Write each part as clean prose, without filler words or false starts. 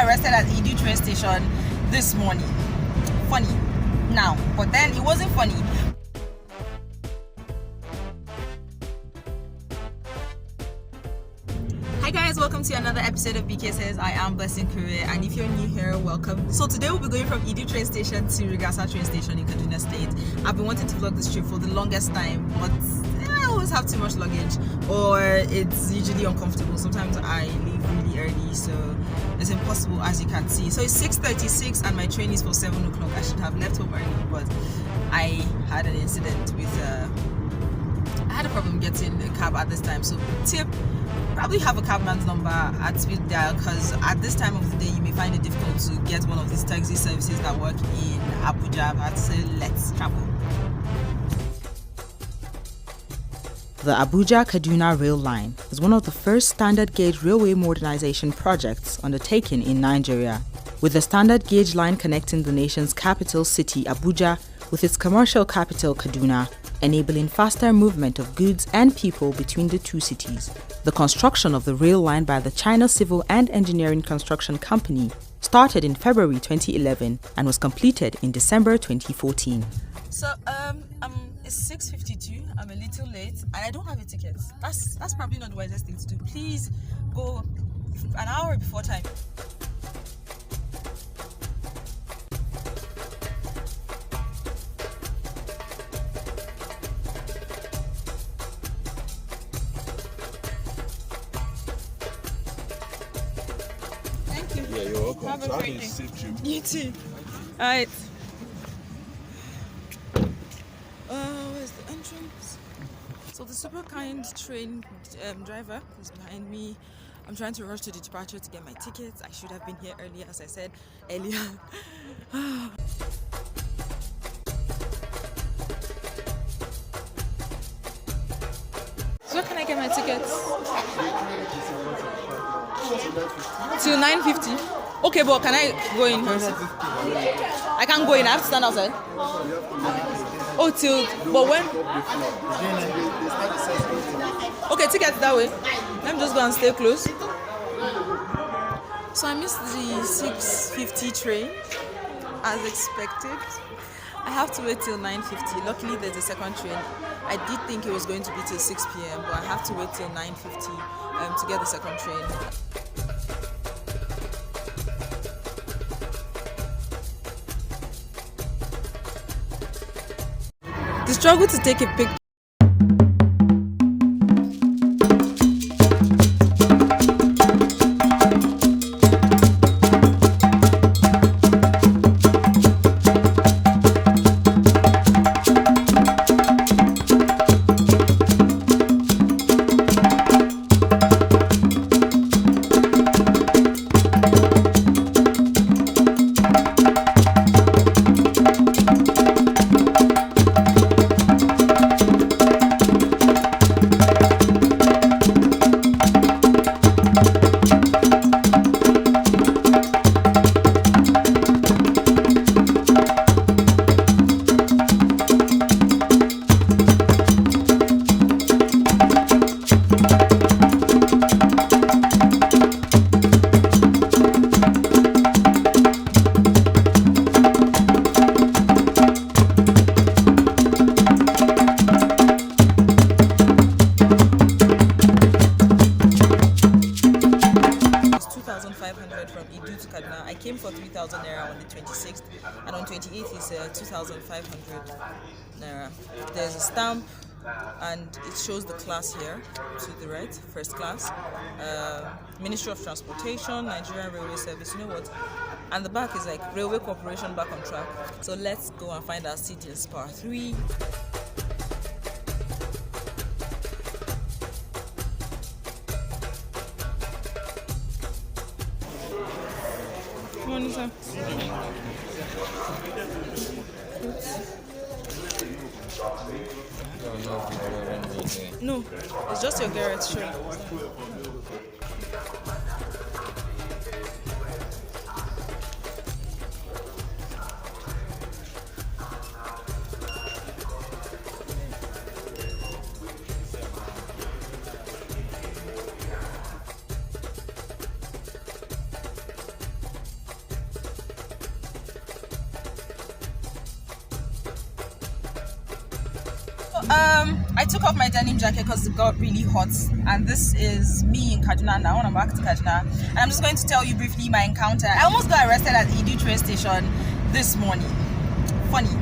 arrested at Idu train station this morning. Funny now, but then it wasn't funny. Hi guys, welcome to another episode of BK Says. I am Blessyn Kure, and if you're new here, welcome. So today we'll be going from Idu train station to Rigasa Train Station in Kaduna State. I've been wanting to vlog this trip for the longest time, but I always have too much luggage, or it's usually uncomfortable. Sometimes I leave really early, so it's impossible, as you can see. So it's 6:36 and my train is for 7 o'clock. I should have left home early, but I had an incident with I had a problem getting a cab at this time. So tip, probably have a cabman's number at speed dial, because at this time of the day you may find it difficult to get one of these taxi services that work in Abuja. I'd say let's travel. The Abuja-Kaduna rail line is one of the first standard gauge railway modernization projects undertaken in Nigeria, with the standard gauge line connecting the nation's capital city Abuja with its commercial capital Kaduna, enabling faster movement of goods and people between the two cities. The construction of the rail line by the China Civil and Engineering Construction Company started in February 2011 and was completed in December 2014. So it's 6:52. I'm a little late and I don't have a ticket. That's probably not the wisest thing to do. Please go an hour before time. Thank you. Yeah, you're welcome. Have a So great day. safe trip. You too. Alright. Where's the entrance? So the super kind train driver is behind me. I'm trying to rush to the departure to get my tickets. I should have been here earlier, as I said earlier. So where can I get my tickets? Till 9:50. Okay, but can I go in first? I can't go in. I have to stand outside. Oh, but when? Okay, tickets that way. Let me just go and stay close. So I missed the 6:50 train, as expected. I have to wait till 9:50. Luckily, there's a second train. I did think it was going to be till 6 p.m., but I have to wait till 9:50 to get the second train. The struggle to take a picture. From Idu to Kaduna. I came for 3,000 naira on the 26th, and on 28th is 2,500 naira. There's a stamp and it shows the class here to the right, first class, Ministry of Transportation, Nigerian Railway Service, you know what? And the back is like Railway Corporation back on track. So let's go and find our seat in Spar 3. Morning, sir. No, it's just your Garrett shirt. I took off my denim jacket because it got really hot, and this is me in Kaduna now, and I'm back to Kaduna, and I'm just going to tell you briefly my encounter. I almost got arrested at the Idi train station this morning. Funny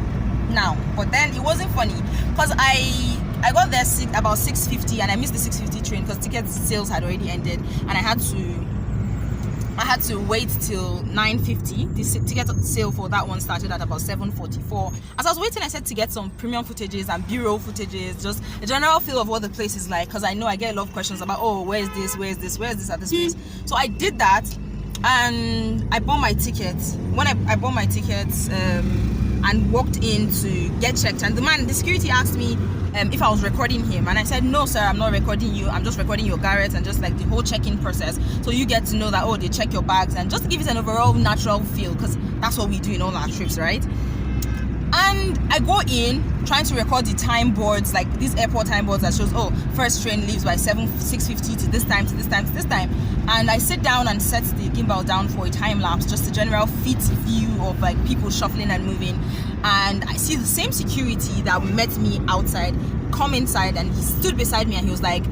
now, but then it wasn't funny because I got there about 6:50 and I missed the 6:50 train because ticket sales had already ended, and I had to wait till 9:50. The ticket sale for that one started at about 7:44. As I was waiting, I said to get some premium footages and B-roll footages, just a general feel of what the place is like, because I know I get a lot of questions about, oh, where is this at this place. So I did that, and I bought my ticket. When I bought my tickets and walked in to get checked, and the security asked me if I was recording him, and I said, no sir, I'm not recording you, I'm just recording your garret and just like the whole check-in process, so you get to know that, oh, they check your bags, and just to give it an overall natural feel, because that's what we do in all our trips, right? And I go in trying to record the time boards, like these airport time boards that shows, oh, first train leaves by 6:50 to this time, and I sit down and set the gimbal down for a time lapse, just a general fit view of like people shuffling and moving. And I see the same security that met me outside come inside, and he stood beside me and he was like,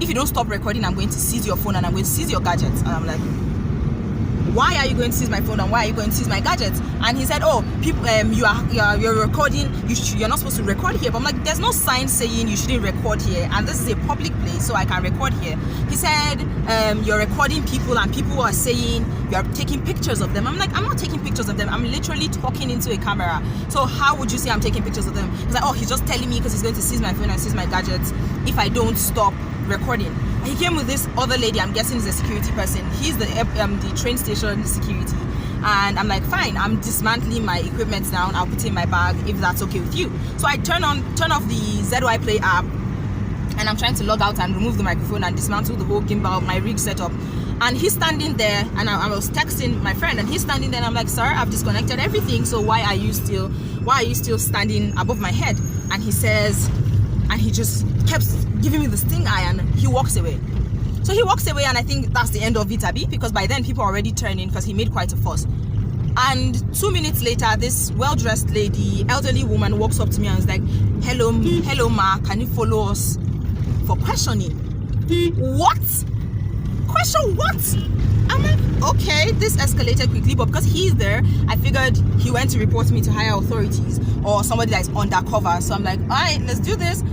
if you don't stop recording, I'm going to seize your phone and I'm going to seize your gadgets. And I'm like, why are you going to seize my phone and why are you going to seize my gadgets? And he said, oh, people, you're recording, you're not supposed to record here. But I'm like, there's no sign saying you shouldn't record here, and this is a public place, so I can record here. He said, you're recording people and people are saying you're taking pictures of them. I'm like, I'm not taking pictures of them, I'm literally talking into a camera. So how would you say I'm taking pictures of them? He's like, oh, he's just telling me because he's going to seize my phone and seize my gadgets if I don't stop recording. And he came with this other lady, I'm guessing is a security person. He's the train station security. And I'm like, fine, I'm dismantling my equipment down, I'll put it in my bag if that's okay with you. So I turn off the ZY Play app, and I'm trying to log out and remove the microphone and dismantle the whole gimbal, my rig setup. And he's standing there, and I was texting my friend, and he's standing there, and I'm like, sir, I've disconnected everything, so why are you still standing above my head? And he says, and he just kept giving me the sting eye, and he walks away. So he walks away, and I think that's the end of it, Abi, because by then people are already turning because he made quite a fuss. And 2 minutes later, this well-dressed lady, elderly woman, walks up to me and is like, hello ma, can you follow us for questioning? What? Question what? I'm like, okay, this escalated quickly, but because he's there, I figured he went to report me to higher authorities or somebody that is undercover. So I'm like, all right, let's do this.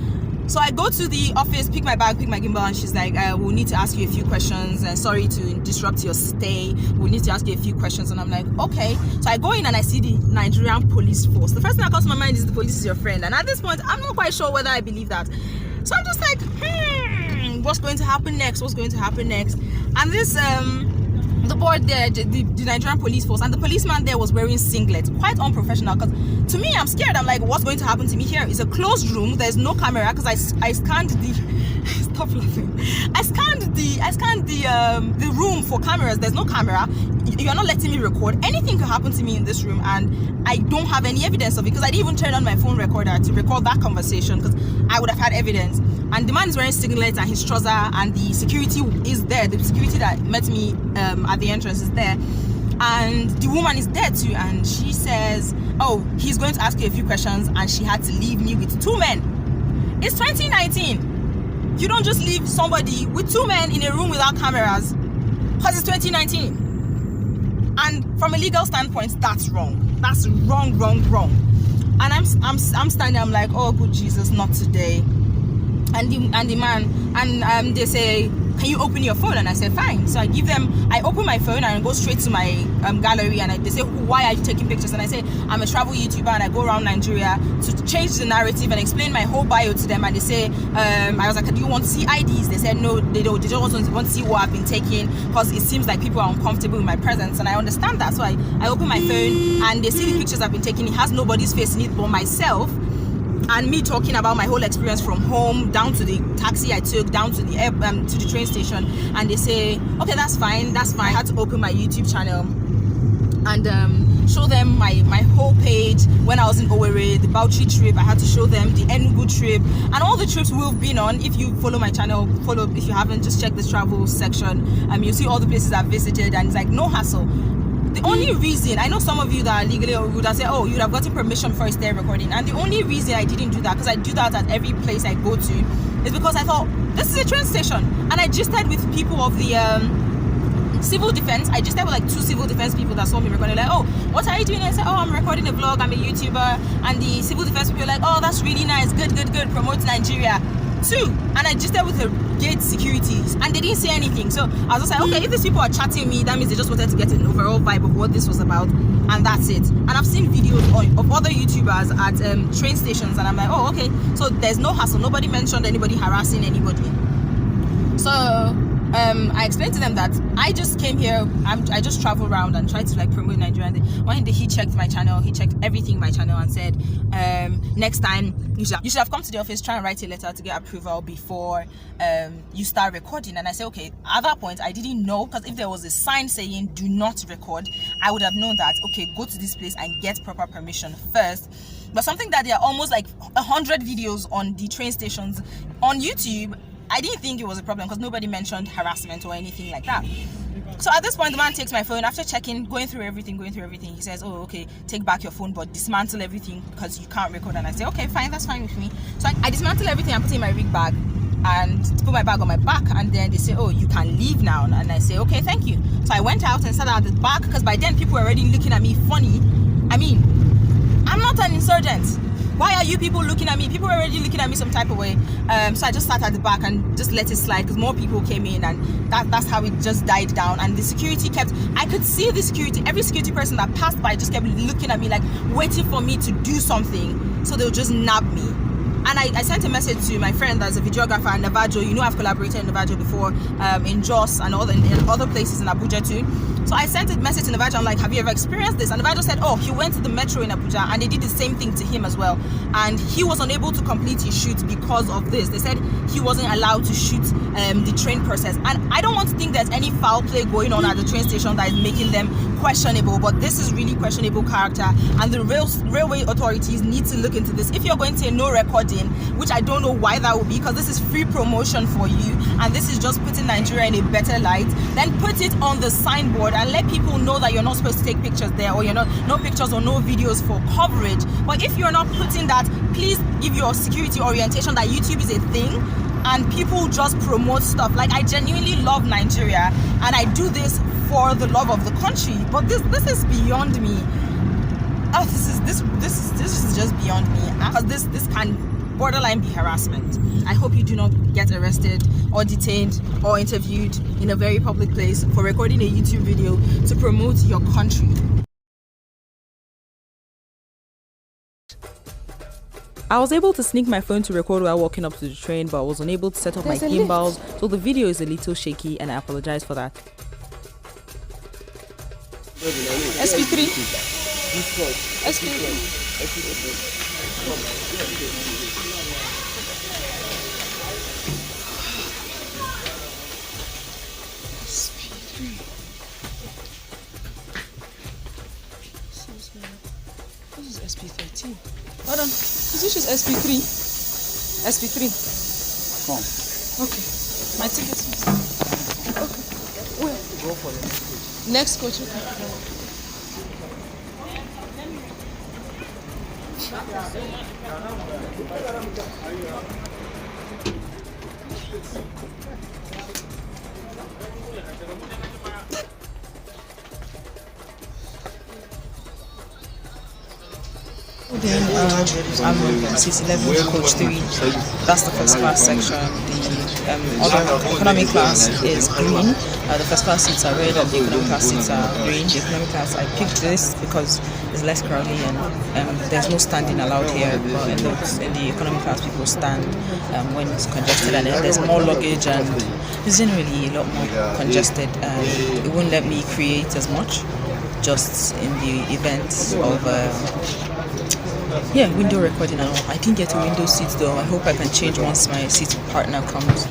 So I go to the office, pick my bag, pick my gimbal, and she's like, we'll need to ask you a few questions, and sorry to disrupt your stay, we'll need to ask you a few questions. And I'm like, okay. So I go in and I see the Nigerian police force. The first thing that comes to my mind is the police is your friend, and at this point I'm not quite sure whether I believe that. So I'm just like, what's going to happen next? And this the board there, the Nigerian police force, and the policeman there was wearing singlet, quite unprofessional, because to me, I'm scared. I'm like, what's going to happen to me here? It's a closed room, there's no camera, because I scanned the stop laughing. I scanned the room for cameras. There's no camera. You're not letting me record. Anything could happen to me in this room, and I don't have any evidence of it, because I didn't even turn on my phone recorder to record that conversation, because I would have had evidence. And the man is wearing singlet and his trouser, and the security is there. The security that met me at the entrance is there, and the woman is there too. And she says, "Oh, he's going to ask you a few questions," and she had to leave me with 2 men. It's 2019. You don't just leave somebody with 2 men in a room without cameras, because it's 2019. And from a legal standpoint, that's wrong. That's wrong. And I'm standing. I'm like, oh, good Jesus, not today. And the man, and they say, can you open your phone? And I said, fine. So I open my phone and I go straight to my gallery, and they say, why are you taking pictures? And I say, I'm a travel YouTuber and I go around Nigeria to change the narrative and explain my whole bio to them. And they say, I was like, do you want to see IDs? They said, no, they don't. They just want to see what I've been taking, because it seems like people are uncomfortable with my presence. And I understand that. So I open my phone and they see the pictures I've been taking. It has nobody's face in it but myself, and me talking about my whole experience from home down to the taxi I took down to the train station. And they say, okay, that's fine. I had to open my YouTube channel and show them my whole page. When I was in Owerri, the Bauchi trip, I had to show them the Enugu trip and all the trips we've been on. If you follow my channel, if you haven't, just check the travel section. You'll see all the places I've visited, and it's like no hassle. the only reason, I know some of you that are legally or would have said, oh, you would have gotten permission before you started recording, and the only reason I didn't do that, because I do that at every place I go to, is because I thought, this is a train station, and I just started with people of the civil defense. I just had like 2 civil defense people that saw me recording, like, oh, what are you doing? I said, oh, I'm recording a vlog, I'm a YouTuber. And the civil defense people were like, oh, that's really nice, good, promote Nigeria. 2, and I just had with the gate securities, and they didn't say anything. So I was just like, okay, if these people are chatting me, that means they just wanted to get an overall vibe of what this was about, and that's it. And I've seen videos of other YouTubers at train stations, and I'm like, oh, okay, so there's no hassle, nobody mentioned anybody harassing anybody. So I explained to them that I just came here, I just travel around and try to like promote Nigeria. And when he checked my channel, he checked everything my channel and said, next time you should have come to the office, try and write a letter to get approval before you start recording. And I said, okay. At that point I didn't know, because if there was a sign saying do not record, I would have known that, okay, go to this place and get proper permission first. But something that there are almost like 100 videos on the train stations on YouTube, I didn't think it was a problem because nobody mentioned harassment or anything like that. So at this point, the man takes my phone after checking, going through everything. He says, oh, okay, take back your phone, but dismantle everything because you can't record. And I say, okay, fine, that's fine with me. So I dismantle everything and put it in my rig bag and put my bag on my back. And then they say, oh, you can leave now. And I say, okay, thank you. So I went out and sat at the back, because by then people were already looking at me funny. I mean, I'm not an insurgent. Why are you people looking at me? People were already looking at me some type of way. So I just sat at the back and just let it slide, because more people came in, and that's how it just died down. And the security I could see the security, every security person that passed by just kept looking at me, like waiting for me to do something, so they'll just nab me. And I sent a message to my friend that's a videographer in Navajo. You know, I've collaborated in Navajo before, in Jos and in other places in Abuja too. So I sent a message to Navajo. I'm like, have you ever experienced this? And Navajo said, oh, he went to the metro in Abuja and they did the same thing to him as well. And he was unable to complete his shoot because of this. They said he wasn't allowed to shoot the train process. And I don't want to think there's any foul play going on at the train station that is making them questionable, but this is really questionable character, and the railway authorities need to look into this. If you're going to no recording, which I don't know why that would be, because this is free promotion for you and this is just putting Nigeria in a better light, then put it on the signboard and let people know that you're not supposed to take pictures there, or you're not, no pictures or no videos for coverage. But if you're not putting that, please give your security orientation that YouTube is a thing and people just promote stuff. Like, I genuinely love Nigeria and I do this for the love of the country, but this is beyond me. Oh, this is just beyond me, because this can borderline be harassment. I hope you do not get arrested or detained or interviewed in a very public place for recording a YouTube video to promote your country. I was able to sneak my phone to record while walking up to the train, but I was unable to set up my gimbals, so the video is a little shaky and I apologize for that. SP3. This is SP13. Hold on. This is SP3. SP3. Come. Okay. My ticket's okay. Where? Go for it. Next coach. Then I'm CCECC coach 3. That's the first class section. The other economy class is green. The first class seats are red and the economy class seats are green. The economy class, I picked this because it's less crowded and there's no standing allowed here. But in the economy class, people stand when it's congested, and there's more luggage and it's generally a lot more congested. And it won't let me create as much just in the event of window recording and all. I didn't get a window seat though. I hope I can change once my seat partner comes.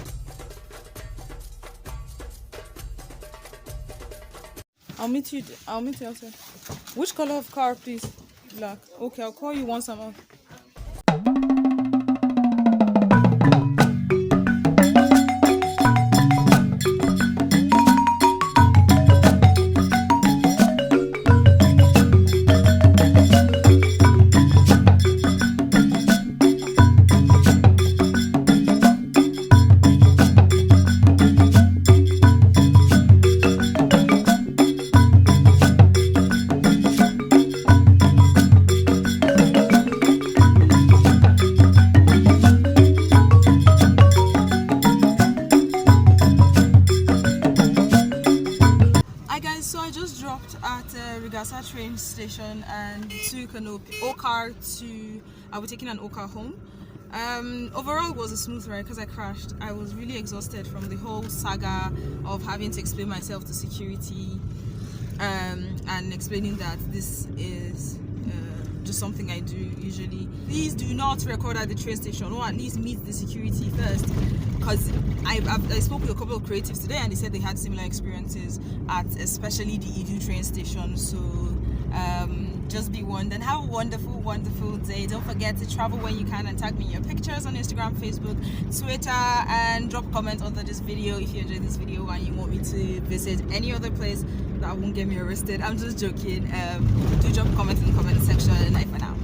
I'll meet you outside. Which color of car, please? Black. Okay, I'll call you once I'm out. guys, so I just dropped at Rigasa Train Station and took an Okar to, I was taking an Okar home. Overall it was a smooth ride because I crashed. I was really exhausted from the whole saga of having to explain myself to security and explaining that this is just something I do usually. Please do not record at the train station, or at least meet the security first, because I spoke with a couple of creatives today and they said they had similar experiences at especially the Idu train station. So just be warned and have a wonderful day. Don't forget to travel when you can and tag me in your pictures on Instagram, Facebook, Twitter, and drop comments under this video if you enjoyed this video and you want me to visit any other place that won't get me arrested. I'm just joking. Do drop comments in the comment section. Bye for now.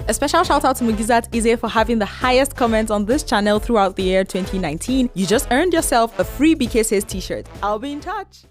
A special shout out to Mugizat Ize for having the highest comments on this channel throughout the year 2019. You just earned yourself a free BK Says t-shirt. I'll be in touch.